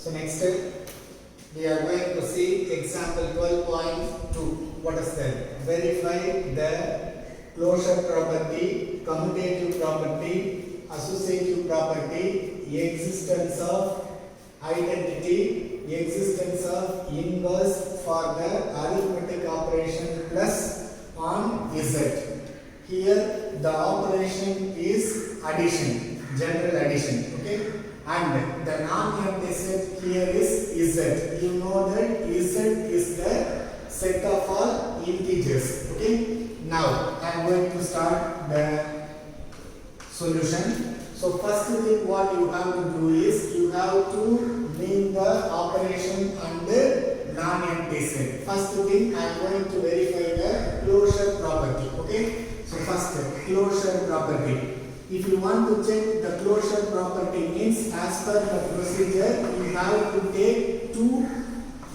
So next we are going to see example 12.2. What is that? Verify the closure property, commutative property, associative property, existence of identity, existence of inverse for the arithmetic operation plus on Z. Here the operation is addition, general addition, okay? And the non-empty set here is Z. You know that Z is the set of all integers, okay? Now I am going to start the solution. So first thing what you have to do is you have to name the operation under non-empty set. First thing I am going to verify the closure property, okay? So first closure property. If you want to check the closure property means as per the procedure you have to take two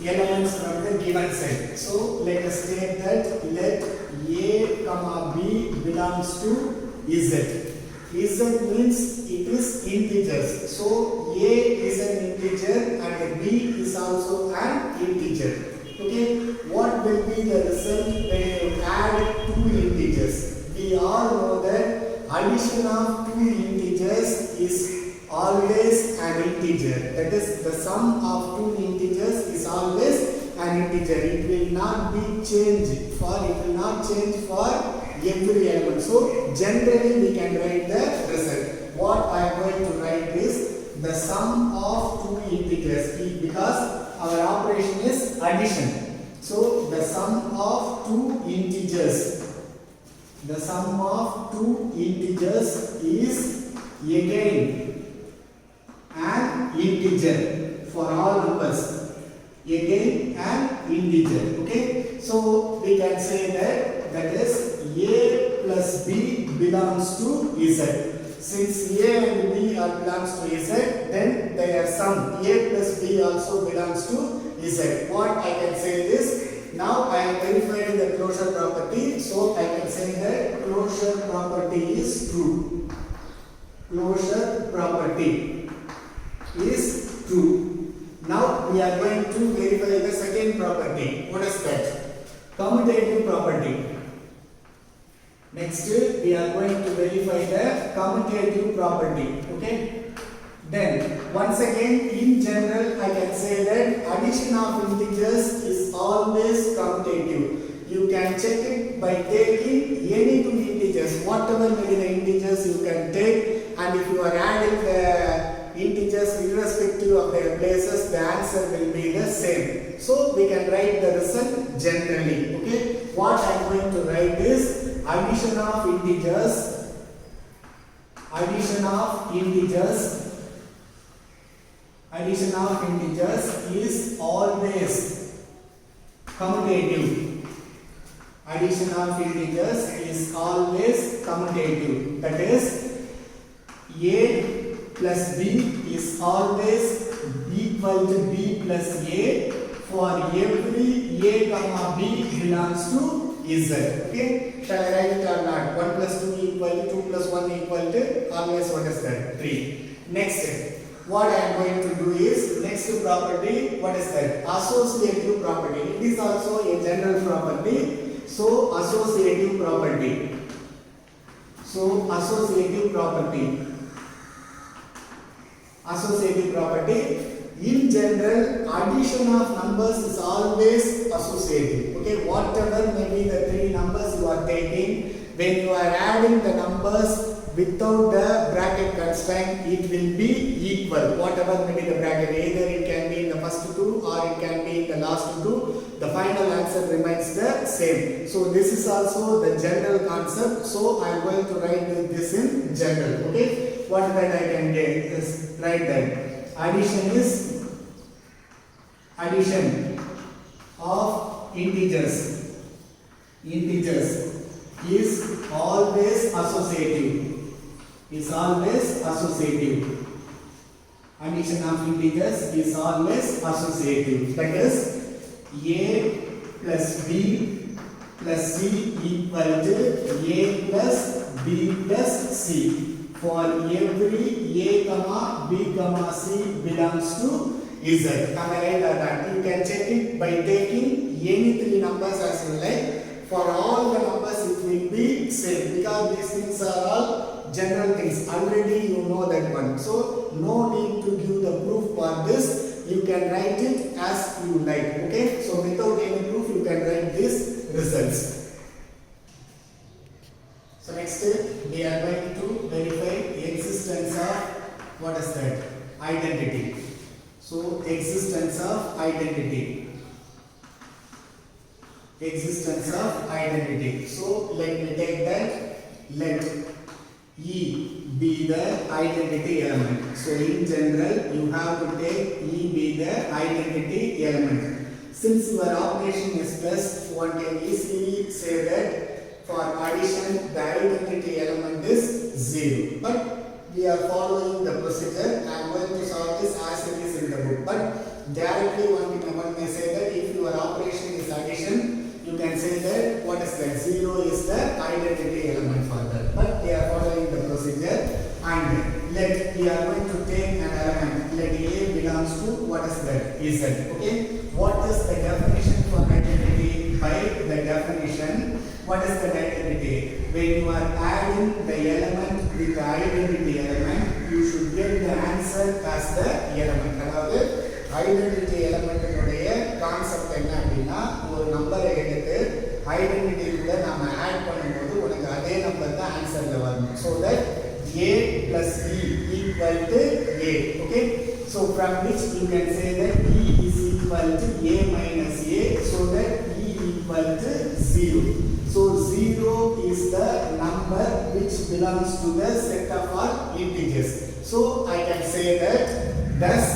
elements from the given set. So let us state that let A comma B belongs to Z. Z means it is integers. So A is an integer and B is also an integer. Okay, what will be the result when you add two integers? We all know that addition of two integers is always an integer. That is, the sum of two integers is always an integer. It will not be changed for every element. So generally we can write the result. What I am going to write is the sum of two integers because our operation is addition. So the sum of two integers. The sum of two integers is again an integer for all numbers. Again an integer. Okay. So we can say that is A plus B belongs to Z. Since A and B belongs to Z, then their sum A plus B also belongs to Z. What I can say is, now I am verifying the closure property, so I can say that closure property is true. Closure property is true. Now we are going to verify the second property. What is that? Commutative property. Next we are going to verify the commutative property. Okay. Then once again in general I can say that addition of integers is always commutative. You can check it by taking any two integers, whatever may be the integers you can take, and if you are adding the integers irrespective of their places, the answer will be the same. So we can write the result generally. Okay. What I am going to write is addition of integers. Addition of integers is always commutative. Addition of integers is always commutative. That is, A plus B is always equal to B plus A for every A comma B belongs to Z. Okay? Shall I write it or not? 1 plus 2 equal to 2 plus 1 equal to always what is that? 3. Next. What I am going to do is, next property, what is that? Associative property. It is also a general property. So, associative property. Associative property. In general, addition of numbers is always associative. Okay, whatever may be the three numbers you are taking, when you are adding the numbers without the bracket constraint, it will be equal. Whatever may be the bracket, either it can be in the first two or it can be in the last two, the final answer remains the same. So this is also the general concept. So I am going to write this in general. Okay, what that I can get is write that addition is addition of integers is always associative. Is always associative. Addition of integers is always associative. That is, A plus B plus C equal to A plus B plus C. For every A comma B comma C belongs to Z. Am I right or not? You can check it by taking any three numbers as you like. For all the numbers it will be same because these things are all general things. Already you know that one. So no need to give the proof for this. You can write it as you like. Okay. So without any proof you can write these results. So next we are going to verify the existence of what is that? Identity. So existence of identity. Existence of identity. So let me take that. Let E be the identity element. So in general you have to take E be the identity element. Since your operation is plus, one can easily say that for addition the identity element is 0. But we are following the procedure. I am going to solve this as it is in the book. But directly one may say that if your operation is addition, you can say that what is that? 0 is the identity element for that. But we are following the procedure. And let we are going to take an element. Let A belongs to what is that? Z. Okay. What is the definition for identity? By the definition, what is the identity? When you are adding the element with the identity element, you should get the answer as the element. அதாவது identity எலிமெண்ட்டினுடைய concept என்ன அப்படின்னா, ஒரு நம்பரை எடுத்து identity கூட நாம add பண்ணும்போது உனக்கு அதே நம்பர் தான் ஆன்சர்ல வரணும். So that A plus E equal to A. Okay. So from which you can say that E is equal to A minus A, so that E equal to 0. So 0 is the number which belongs to the set of all integers. So I can say that thus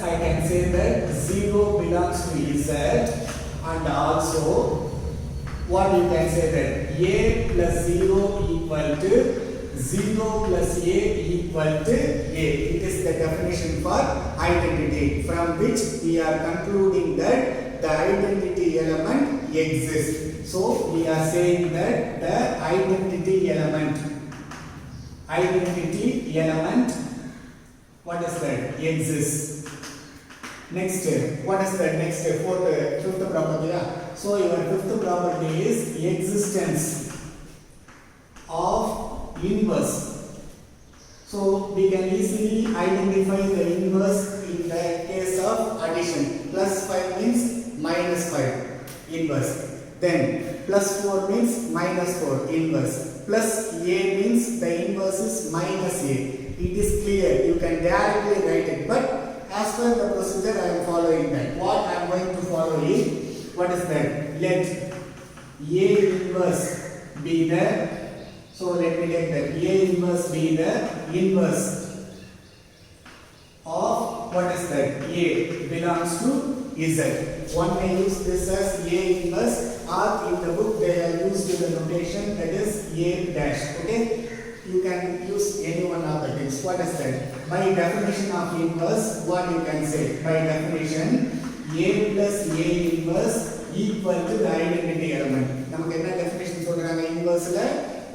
I can say that 0 belongs to Z, and also what you can say that A plus 0 equal to 0 plus A equal to A. It is the definition for identity, from which we are concluding that the identity element exists. So we are saying that the identity element what is that? Exists. Next, what is the next fifth property? So your fifth property is existence of inverse. So we can easily identify the inverse in the case of addition. Plus 5 means minus 5 inverse. Then plus 4 means minus 4 inverse. Plus A means the inverse is minus A. It is clear. You can directly write it. But as per the procedure I am following that. What I am going to follow is, what is that? Let A inverse be the, so let me take that. A inverse be the inverse of what is that? A belongs to Z. One may use this as A inverse, or in the book they are used in the notation that is A dash. Okay. You can use any one of the things. What is that? By definition of inverse, what you can say? By definition, A plus A inverse equal to the identity element. நமக்கு என்ன definition சொல்றாங்க? இன்வர்ஸ்ல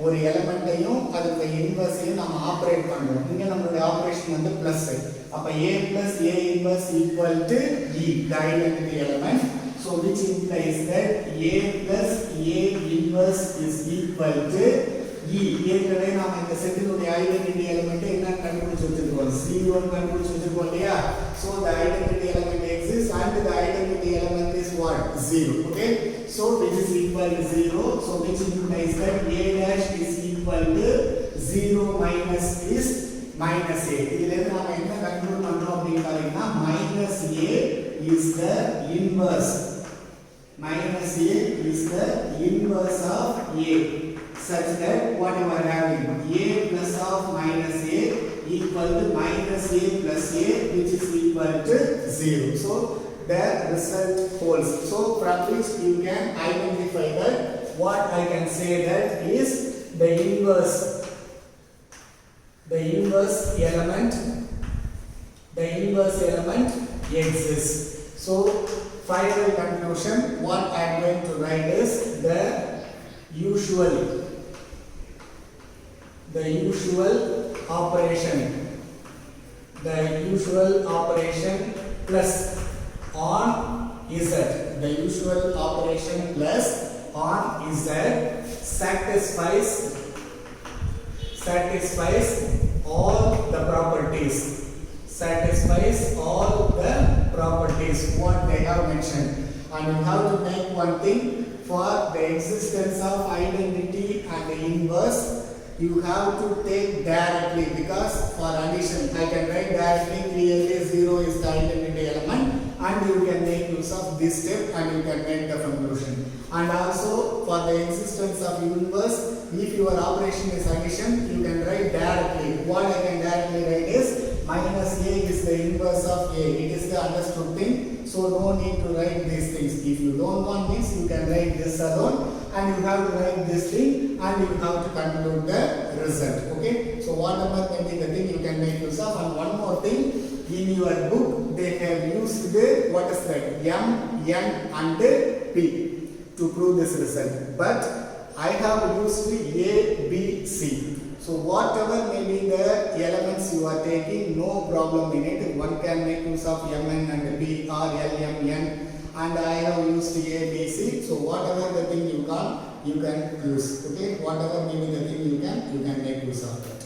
ஒரு எலிமெண்ட்டையும் அதோட இன்வர்ஸையும் நாம operate பண்றோம். இங்க நம்மளுடைய operation வந்து பிளஸ். அப்ப A plus A inverse equal to E, the identity element. So which implies that A plus A inverse is equal to E. ஏற்கனவே நாம இந்த செட்டினுடைய ஐடென்டிட்டி எலிமெண்ட் என்ன கண்டுபிடிச்சு வச்சிருக்கோம்? 0 கண்டுபிடிச்சு வச்சிருக்கோம் இல்லையா? So the identity element exists and the identity element is what? 0. Okay. So which is equal to 0. So which implies that A dash is equal to 0 minus is minus A. இதிலிருந்து நாம என்ன conclude பண்றோம் அப்படினு பாத்தீங்கன்னா minus A is the inverse. Minus A is the inverse of A. Such that what you are having, A plus of minus A equal to minus A plus A, which is equal to 0. So the result holds. So from which you can identify that what I can say that is the inverse element exists. So final conclusion, what I am going to write is the usual operation the usual operation plus on Z. The usual operation plus on Z satisfies all the properties. Satisfies all the properties what they have mentioned. And you have to make one thing for the existence of identity and the inverse. You have to take directly, because for addition I can write directly clearly 0 is the identity element, and you can make use of this step and you can make the conclusion. And also for the existence of inverse, if your operation is addition, you can write directly. What I can directly write is minus A is the inverse of A. It is the understood thing, so no need to write these things. If you don't want this, you can write this alone, and you have to write this thing, and you have to conclude the result. Okay, so whatever can be the thing you can make use of. And one more thing, in your book they have used the what is that M, N and P to prove this result, but I have used A, B, C. So whatever may be the elements you are taking, no problem in it. One can make use of Mn and P or L, M, N, and I have used A, B, C. So whatever the thing you can use. Okay, whatever may be the thing you can make use of that.